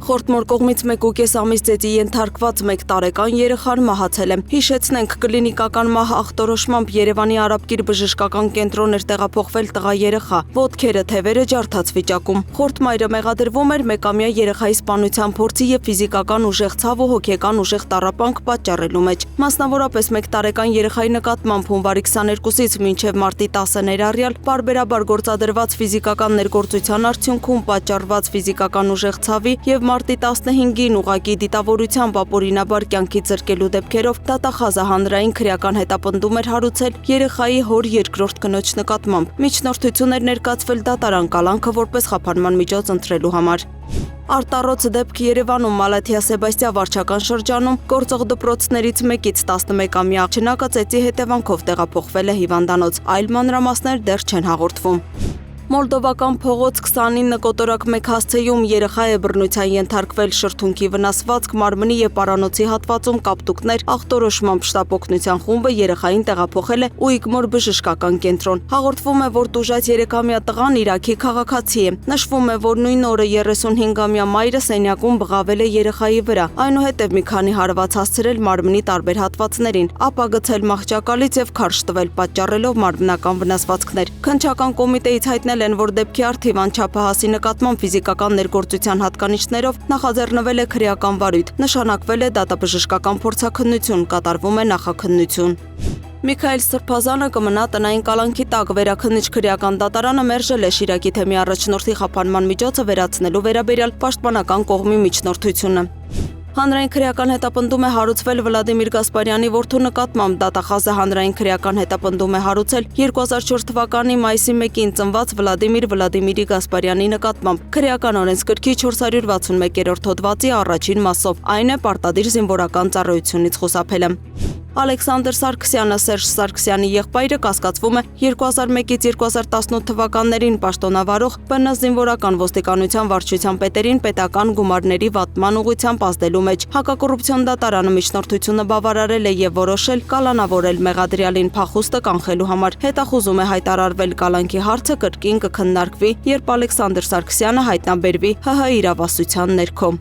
Խորտմոր կողմից 1.5 ամիս ծեծի ենթարկված 1 տարեկան երեխան մահացել է։ Հիշեցնենք, կլինիկական մահ ախտորոշմամբ Երևանի Արաբկիր բժշկական կենտրոն էր տեղափոխվել տղա երեխա, ոտքերը, թևերը ջարդած վիճակում։ Խորտմայրը մեղադրվում էր 1-ամյա երեխայի սպանության փորձի եւ ֆիզիկական ուժեղ ցավ ու հոգեկան ուժեղ տառապանք պատճառելու մեջ։ Մասնավորապես 1 տարեկան երեխայի նկատմամբ հունվարի 22-ից մինչև մարտի 10-ը ներառյալ պարբերաբար գործադրված ֆիզիկական ներգործության արդյունքում պատճառված ֆիզիկական ուժեղ ցավի եւ մարտի 15-ին ուղղակի դիտավորությամբ ապօրինաբար կյանքից զրկելու դեպքերով դատախազը հանրային քրեական հետապնդում էր հարուցել երեխայի հոր երկրորդ կնոջ նկատմամբ։ Միջնորդություն էր ներկայացվել դատարան կալանքը որպես խափանման միջոց ընտրելու համար։ Արտառոց դեպք Երևանում Մալաթիա Սեբաստիա վարչական շրջանում գործող դպրոցներից մեկից 11-ամյա աղջնակը ծեծի հետևանքով տեղափոխվել է հիվանդանոց, այլ մանրամասներ դեռ չեն հաղորդվում։ Մոլդովական փողոց 29 կոտորակ 1 հասցեում երեխա է բռնության ենթարկվել, շրթունքի վնասվածք, մարմնի եւ պարանոցի հատվածում կապտուկներ, ախտորոշմամբ շտապօգնության խումբը երեխային տեղափոխել է Ուիգմոր բժշկական կենտրոն։ Հաղորդվում է, որ տուժած 3-ամյա տղան Իրաքի քաղաքացի է։ Նշվում է, որ նույն օրը 35-ամյա մայրը սենյակում բղավել է երեխայի վրա, այնուհետև մի քանի հարված հասցրել մարմնի տարբեր հատվածներին, ապա գցել մահճակալից եւ քարշ տվել, պատճառելով մարմնական վնասվածքներ։ Քննչական կոմիտեից հայտնել են, որ դեպքի առթիվ անչափահասի նկատմամբ ֆիզիկական ներգործության հատկանիշներով նախաձեռնվել է քրեական վարույթ, նշանակվել է դատաբժշկական փորձաքննություն, կատարվում է նախաքննություն։ Միքայել Սրբազանը կմնա տնային կալանքի տակ, վերաքննիչ քրեական դատարանը մերժել է Շիրակի թեմի առաջնորդի խափանման միջոցը վերացնելու վերաբերյալ պաշտպանական կողմի միջնորդությունը։ Հանրային քրեական հետապնդում է հարուցվել Վլադիմիր Գասպարյանի որդու նկատմամբ, դատախազը հանրային քրեական հետապնդում է հարուցել 2004 թվականի մայիսի 1-ին ծնված Վլադիմիրի Գասպարյանի նկատմամբ, քրեական օրենսգրքի 461-րդ հոդվածի առաջին մասով, այն է պարտադիր զինվորական ծառայությունից խուսափելը։ Ալեքսանդր Սարգսյանը, Սերժ Սարգսյանի եղբայրը, կասկածվում է 2001-ից 2018 թվականներին պաշտոնավարող ՊՆ զինվորական ոստիկանության վարչության պետերին պետական գումարների վատման ուղղությամբ ազդելու մեջ։ Հակակոռուպցիոն դատարանը միջնորդությունը բավարարել է եւ որոշել կալանավորել մեղադրյալին փախուստը կանխելու համար։ Հետախուզում է հայտարարվել, կալանքի հարցը կրկին կքննարկվի, երբ Ալեքսանդր Սարգսյանը հայտնաբերվի ՀՀ իրավասության ներքո։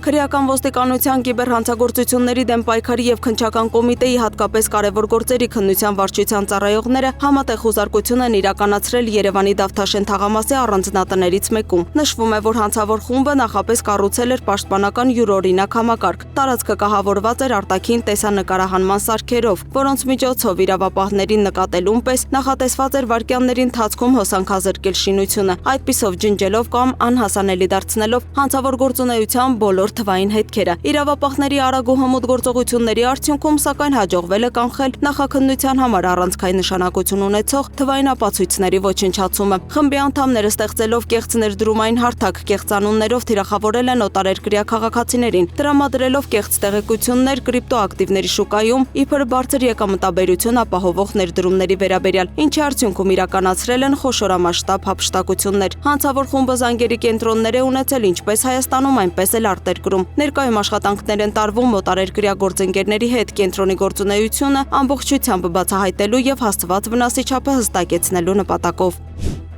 Քրեական ոստիկանության կիբերհանցագործությունների դեմ պայքարի եւ քննչական կոմիտեի հատկապես կարևոր գործերի քննության վարչության ծառայողները համատեղ խուզարկություն են իրականացրել Երևանի Դավթաշեն թաղամասի առանձնատներից մեկում։ Նշվում է, որ հանցավոր խումբը նախապես կառուցել էր պաշտպանական յուրօրինակ համակարգ։ Տարածքը կահավորված էր արտաքին տեսանկարահանման սարքերով, որոնց միջոցով իրավապահներին նկատելուն պես նախատեսված էր վայրկյանների ընթացքում հոսանքազրկել շինությունը, այդպիսով ջնջելով կամ անհասանելի դարձնելով հանցավոր գործունեության բոլոր թվային հետքերը։ Իրավապահների արագ ու հմուտ գործողությունների արդյունքում սակայն հաջողվել է կանխել նախաքննության համար առանցքային նշանակություն ունեցող թվային ապացույցների ոչնչացումը։ Խմբի անդամները ստեղծելով կեղծ ներդրումային հարթակ, կեղծանուններով թիրախավորել են օտարերկրյա քաղաքացիներին, տրամադրելով կեղծ տեղեկություններ կրիպտոակտիվների շուկայում իբր բարձր եկամտաբերություն ապահովող ներդրումների վերաբերյալ, ինչի արդյունքում իրականացրել են խոշորամասշտաբ հափշտակություններ։ Հանցավոր խումբը զանգերի կենտրոններ է ունեցել ինչպես Հայաստանում, այնպես էլ արտերկրում։ Ներկայում աշխատանքներ են տարվում օտարերկրյա գործընկերների հետ կենտրոնի գործունեությունը ամբողջությամբ բացահայտելու եւ հասցված վնասի չափը հստակեցնելու նպատակով։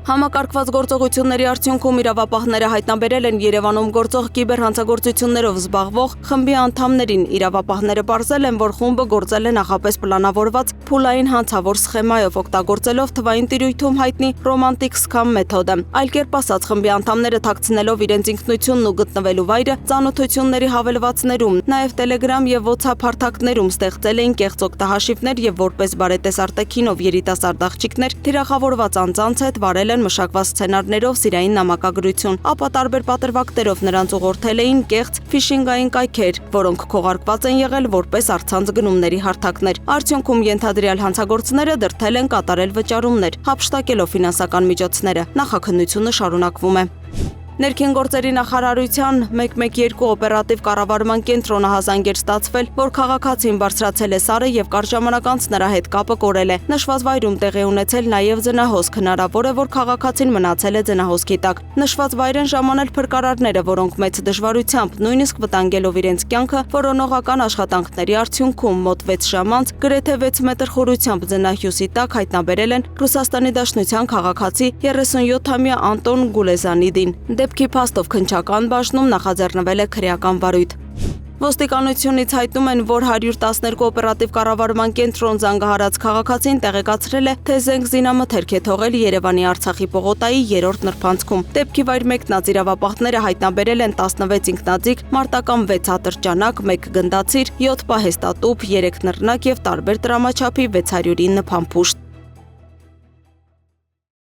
Համակարգված գործողությունների արդյունքում իրավապահները հայտնաբերել են Երևանում գործող կիբերհանցագործություններով զբաղվող խմբի անդամներին։ Իրավապահները պարզել են, որ խումբը գործել է նախապես պլանավորված փուլային հանցավոր սխեմայով, օգտագործելով թվային տիրույթում հայտնի ռոմանտիկ սքամ մեթոդը։ Այլ կերպ ասած, խմբի անդամները թաքցնելով իրենց ինքնությունն ու գտնվելու վայրը ծանոթությունների հավելվածներում, նաև Telegram եւ WhatsApp հարթակներում ստեղծել էին կեղծ օգտահաշիվներ եւ որպես բարետես արտաքինով երիտասարդ աղջիկներ թիրախավորված անձանց հետ վարել մշակված սցենարներով սիրային նամակագրություն, ապա տարբեր պատրվակներով նրանց ուղղորդել էին կեղծ ֆիշինգային կայքեր, որոնք քողարկված են եղել որպես առցանց գնումների հարթակներ։ Արդյունքում ենթադրյալ հանցագործները դրդել են կատարել վճարումներ, հափշտակելով ֆինանսական միջոցները։ Նախաքննությունը շարունակվում է։ Ներքին գործերի նախարարության 112 օպերատիվ կառավարման կենտրոնը հազանգեր ստացվել, որ քաղաքացին բարձրացել է սարը եւ կարճ ժամանակ անց նրա հետ կապը կորել է։ Նշված վայրում տեղի ունեցել նաեւ ձնահոսք, հնարավոր է, որ քաղաքացին մնացել է ձնահոսքի տակ։ Նշված վայր են ժամանել փրկարարները, որոնք մեծ դժվարությամբ, նույնիսկ վտանգելով իրենց կյանքը, որոնողական աշխատանքների արդյունքում մոտ 6 ժամ անց գրեթե 6 մետր խորությամբ ձնահյուսի տակ հայտնաբերել են Ռուսաստանի Դաշնության քաղաքացի 37-ամյա Անտոն Գուլեզանիդին։ Դեպքի փաստով քննչական բաժնում նախաձեռնվել է քրեական վարույթ։ Ոստիկանությունից հայտնում են, որ 112 օպերատիվ կառավարման կենտրոն զանգահարած քաղաքացին տեղեկացրել է, թե զենք զինամթերք է թողել Երևանի Արցախի պողոտայի 3-րդ նրբանցքում։ Դեպքի վայր մեկնած հայտնաբերել են 16 ինքնաձիգ, մարտական 6 ատրճանակ, 1 գնդացիր, 7 պահեստատուփ, 3 նռնակ եւ տարբեր տրամաչափի 609 փամփուշտ։